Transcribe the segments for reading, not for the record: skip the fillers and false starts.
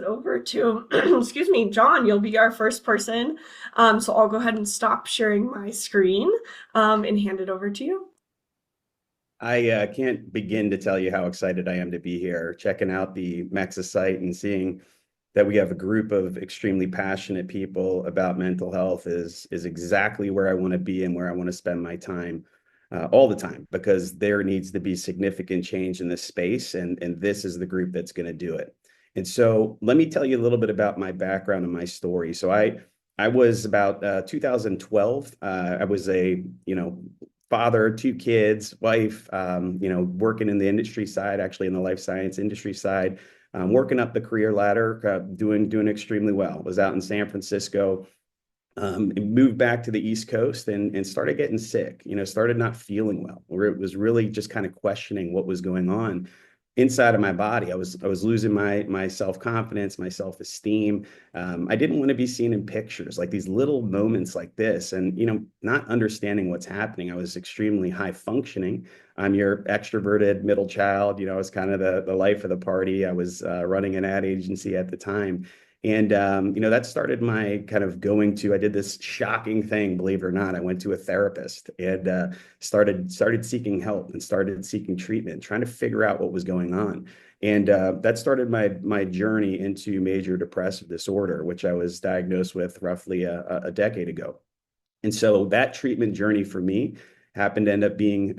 over to, excuse me, Jon. You'll be our first person. So I'll go ahead and stop sharing my screen and hand it over to you. I can't begin to tell you how excited I am to be here, checking out the MEXA site and seeing that we have a group of extremely passionate people about mental health is exactly where I want to be and where I want to spend my time all the time, because there needs to be significant change in this space, and this is the group that's going to do it. And so let me tell you a little bit about my background and my story. I was about 2012. I was a father, two kids, wife, working in the industry side, actually in the life science industry side, working up the career ladder, doing extremely well. Was out in San Francisco, moved back to the East Coast and started getting sick, started not feeling well, where it was really just kind of questioning what was going on inside of my body. I was losing my self-confidence, my self-esteem. I didn't want to be seen in pictures, like these little moments like this, and not understanding what's happening. I was extremely high functioning. I'm your extroverted middle child. I was kind of the life of the party. I was running an ad agency at the time. And that started my kind of I did this shocking thing, believe it or not. I went to a therapist and started seeking help and started seeking treatment, trying to figure out what was going on. And that started my journey into major depressive disorder, which I was diagnosed with roughly a decade ago. And so that treatment journey for me happened to end up being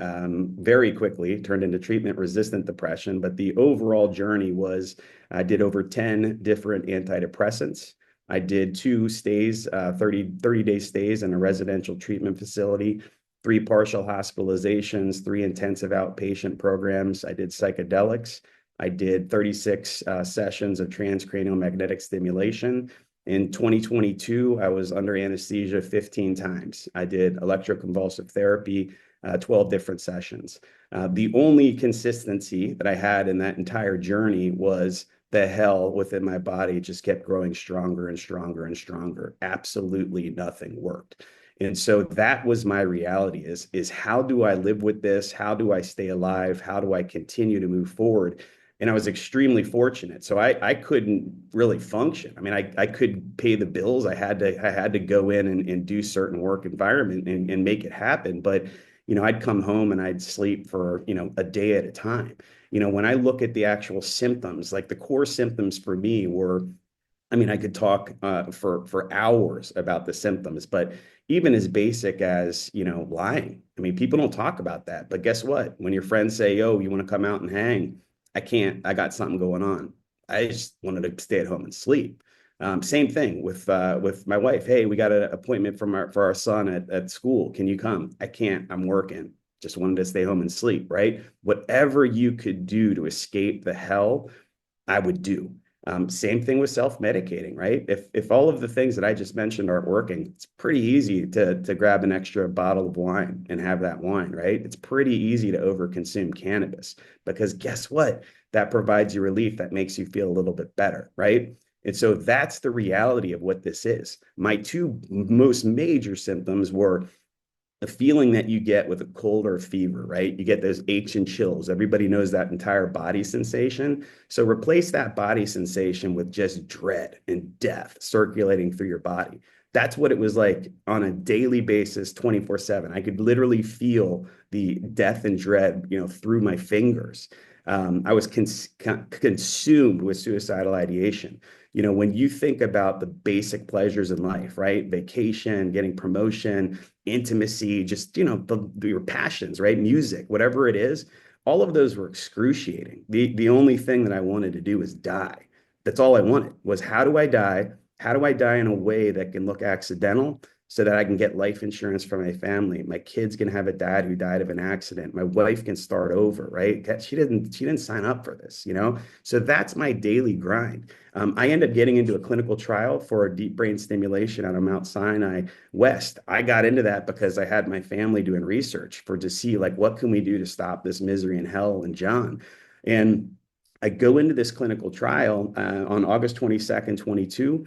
very quickly turned into treatment-resistant depression. But the overall journey was I did over 10 different antidepressants. I did 2 stays, 30-day stays in a residential treatment facility, 3 partial hospitalizations, 3 intensive outpatient programs. I did psychedelics. I did 36 sessions of transcranial magnetic stimulation. In 2022, I was under anesthesia 15 times. I did electroconvulsive therapy, 12 different sessions. The only consistency that I had in that entire journey was the hell within my body just kept growing stronger and stronger and stronger. Absolutely nothing worked. And so that was my reality is how do I live with this? How do I stay alive? How do I continue to move forward? And I was extremely fortunate. So I couldn't really function. I mean, I could pay the bills. I had to go in and do certain work environment and make it happen. But, I'd come home and I'd sleep for, a day at a time. When I look at the actual symptoms, like the core symptoms for me were, I mean, I could talk for hours about the symptoms, but even as basic as, lying. I mean, people don't talk about that. But guess what? When your friends say, "Yo, you want to come out and hang?" I can't. I got something going on. I just wanted to stay at home and sleep. Same thing with my wife. Hey, we got an appointment for our son at school. Can you come? I can't. I'm working. Just wanted to stay home and sleep. Right. Whatever you could do to escape the hell, I would do. Same thing with self-medicating, right? If all of the things that I just mentioned aren't working, it's pretty easy to grab an extra bottle of wine and have that wine, right? It's pretty easy to overconsume cannabis because guess what? That provides you relief that makes you feel a little bit better, right? And so that's the reality of what this is. My two most major symptoms were the feeling that you get with a cold or a fever, right? You get those aches and chills. Everybody knows that entire body sensation. So replace that body sensation with just dread and death circulating through your body. That's what it was like on a daily basis, 24/7. I could literally feel the death and dread, through my fingers. I was consumed with suicidal ideation. When you think about the basic pleasures in life, right? Vacation, getting promotion, intimacy, just, your passions, right? Music, whatever it is, all of those were excruciating. The only thing that I wanted to do was die. That's all I wanted was how do I die? How do I die in a way that can look accidental so that I can get life insurance for my family? My kids can have a dad who died of an accident. My wife can start over, right? She didn't sign up for this. So that's my daily grind. I ended up getting into a clinical trial for a deep brain stimulation out of Mount Sinai West. I got into that because I had my family doing research to see like what can we do to stop this misery and hell and John. And I go into this clinical trial on August 22nd, 22.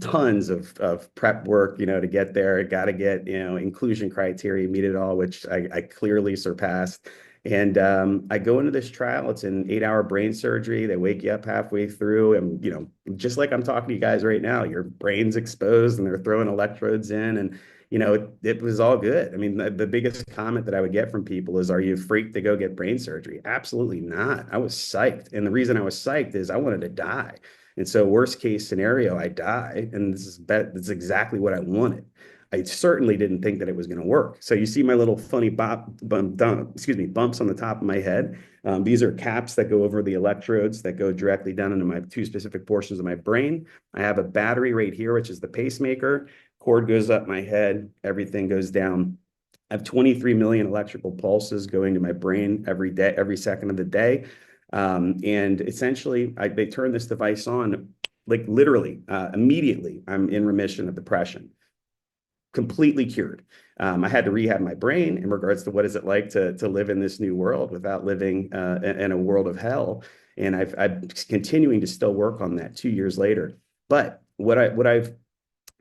Tons of prep work, to get there. Got to get, inclusion criteria, meet it all, which I clearly surpassed. And I go into this trial. It's an 8-hour brain surgery. They wake you up halfway through, and just like I'm talking to you guys right now, your brain's exposed, and they're throwing electrodes in, and it was all good. I mean, the biggest comment that I would get from people is, "Are you freaked to go get brain surgery?" Absolutely not. I was psyched, and the reason I was psyched is I wanted to die. And so, worst case scenario, I die, and this is exactly what I wanted. I certainly didn't think that it was going to work. So you see my little funny bumps on the top of my head. These are caps that go over the electrodes that go directly down into my two specific portions of my brain. I have a battery right here, which is the pacemaker. Cord goes up my head, everything goes down. I have 23 million electrical pulses going to my brain every day, every second of the day. And essentially, they turn this device on, like literally, immediately, I'm in remission of depression, completely cured. I had to rehab my brain in regards to what is it like to live in this new world without living in a world of hell. And I'm continuing to still work on that 2 years later. But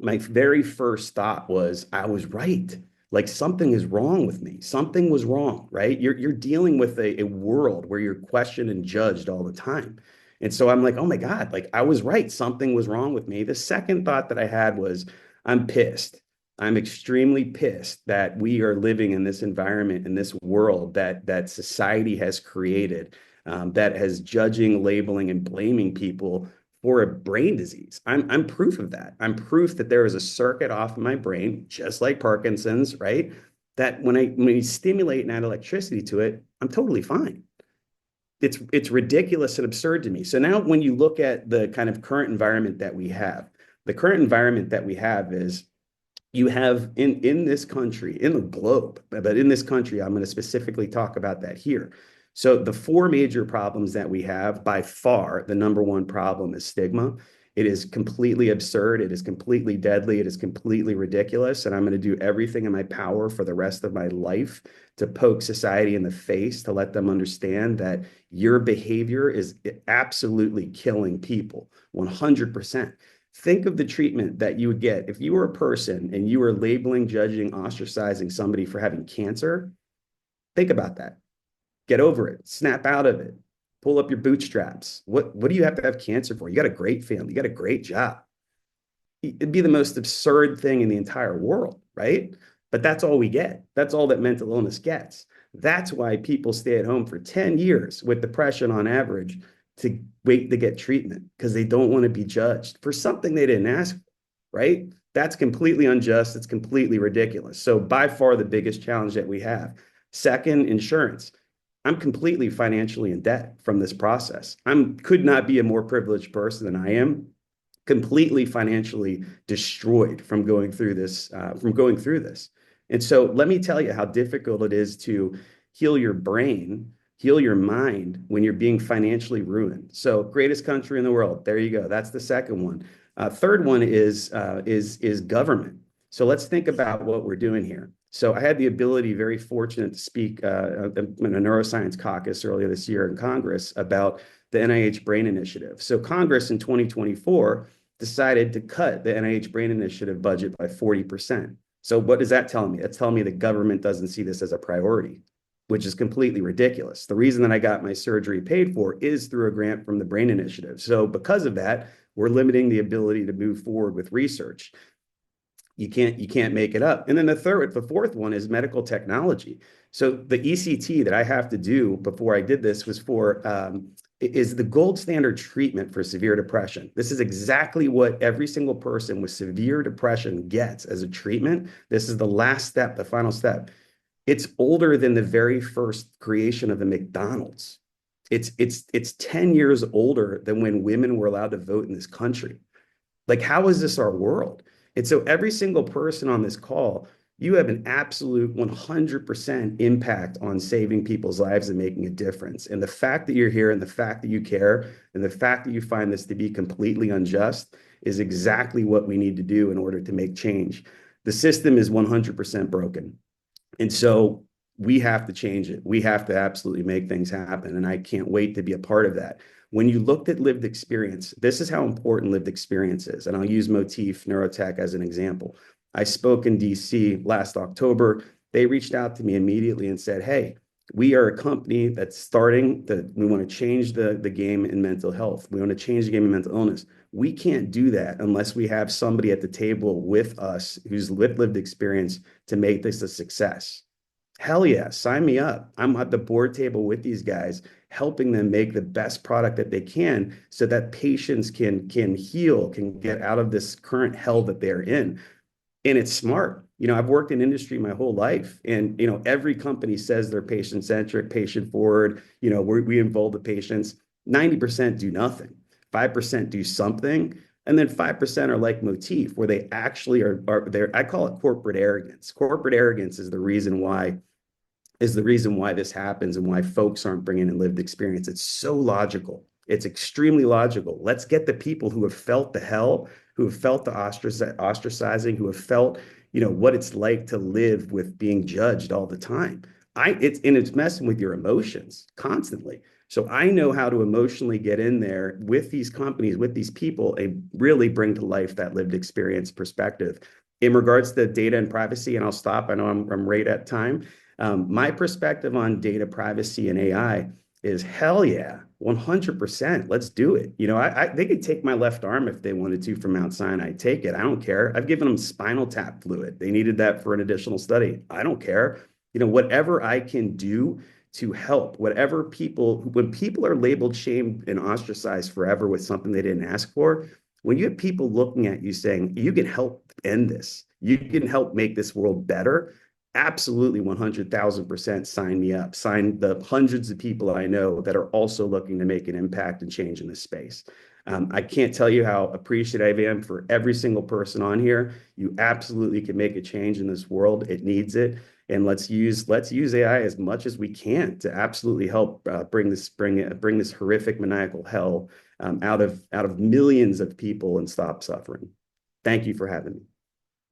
my very first thought was, I was right. Like, something is wrong with me. Something was wrong, right? You're dealing with a world where you're questioned and judged all the time. And so I'm like, oh my God, like I was right. Something was wrong with me. The second thought that I had was, I'm pissed. I'm extremely pissed that we are living in this environment, in this world that society has created, that has judging, labeling, and blaming people for a brain disease. I'm proof of that. I'm proof that there is a circuit off in my brain, just like Parkinson's, right? That when we stimulate and add electricity to it, I'm totally fine. It's ridiculous and absurd to me. So now when you look at the kind of current environment that we have, the current environment that we have is, you have in this country, in the globe, but in this country, I'm going to specifically talk about that here. So the four major problems that we have, by far, the number one problem is stigma. It is completely absurd. It is completely deadly. It is completely ridiculous. And I'm going to do everything in my power for the rest of my life to poke society in the face, to let them understand that your behavior is absolutely killing people, 100%. Think of the treatment that you would get if you were a person and you were labeling, judging, ostracizing somebody for having cancer. Think about that. Get over it. Snap out of it. Pull up your bootstraps. What do you have to have cancer for? You got a great family. You got a great job. It'd be the most absurd thing in the entire world, right? But that's all we get. That's all that mental illness gets. That's why people stay at home for 10 years with depression on average, to wait to get treatment, because they don't want to be judged for something they didn't ask for, right? That's completely unjust. It's completely ridiculous. So by far the biggest challenge that we have. Second, insurance. I'm completely financially in debt from this process. Could not be a more privileged person than I am. Completely financially destroyed from going through this. And so let me tell you how difficult it is to heal your brain, heal your mind when you're being financially ruined. So, greatest country in the world. There you go. That's the second one. Third one is government. So let's think about what we're doing here. So I had the ability, very fortunate, to speak in a neuroscience caucus earlier this year in Congress about the NIH Brain Initiative. So Congress in 2024 decided to cut the NIH Brain Initiative budget by 40%. So what does that tell me? That's telling me the government doesn't see this as a priority, which is completely ridiculous. The reason that I got my surgery paid for is through a grant from the Brain Initiative. So because of that, we're limiting the ability to move forward with research. You can't make it up. And then the fourth one is medical technology. So the ECT that I have to do before I did this is the gold standard treatment for severe depression. This is exactly what every single person with severe depression gets as a treatment. This is the last step, the final step. It's older than the very first creation of the McDonald's. It's 10 years older than when women were allowed to vote in this country. Like, how is this our world? And so every single person on this call, you have an absolute 100% impact on saving people's lives and making a difference. And the fact that you're here, and the fact that you care, and the fact that you find this to be completely unjust is exactly what we need to do in order to make change. The system is 100% broken. And so we have to change it. We have to absolutely make things happen. And I can't wait to be a part of that. When you looked at lived experience, this is how important lived experience is. And I'll use Motif Neurotech as an example. I spoke in DC last October. They reached out to me immediately and said, hey, We are a company that's starting that we want to change the game in mental health. We want to change the game in mental illness. We can't do that unless we have somebody at the table with us who's lived experience to make this a success. Hell yeah, sign me up. I'm at the board table with these guys, helping them make the best product that they can so that patients can heal, can get out of this current hell that they're in. And it's smart. I've worked in industry my whole life, and every company says they're patient centric, patient forward. We involve the patients. 90% do nothing. 5% do something, and then 5% are like Motif, where they actually are there. I call it corporate arrogance. Corporate arrogance is the reason why this happens and why folks aren't bringing in lived experience. It's so logical. It's extremely logical. Let's get the people who have felt the hell, who have felt the ostracizing, who have felt, what it's like to live with being judged all the time. It's messing with your emotions constantly. So I know how to emotionally get in there with these companies, with these people, and really bring to life that lived experience perspective. In regards to data and privacy, and I'll stop. I know I'm right at time. My perspective on data privacy and AI is hell yeah, 100%. Let's do it. They could take my left arm if they wanted to from Mount Sinai. Take it. I don't care. I've given them spinal tap fluid. They needed that for an additional study. I don't care. Whatever I can do to help, when people are labeled, shamed, and ostracized forever with something they didn't ask for, when you have people looking at you saying, you can help end this, you can help make this world better, absolutely 100,000% sign me up. Sign the hundreds of people I know that are also looking to make an impact and change in this space. I can't tell you how appreciative I am for every single person on here. You absolutely can make a change in this world. It needs it. And let's use AI as much as we can to absolutely help bring this horrific maniacal hell out of millions of people and stop suffering. Thank you for having me.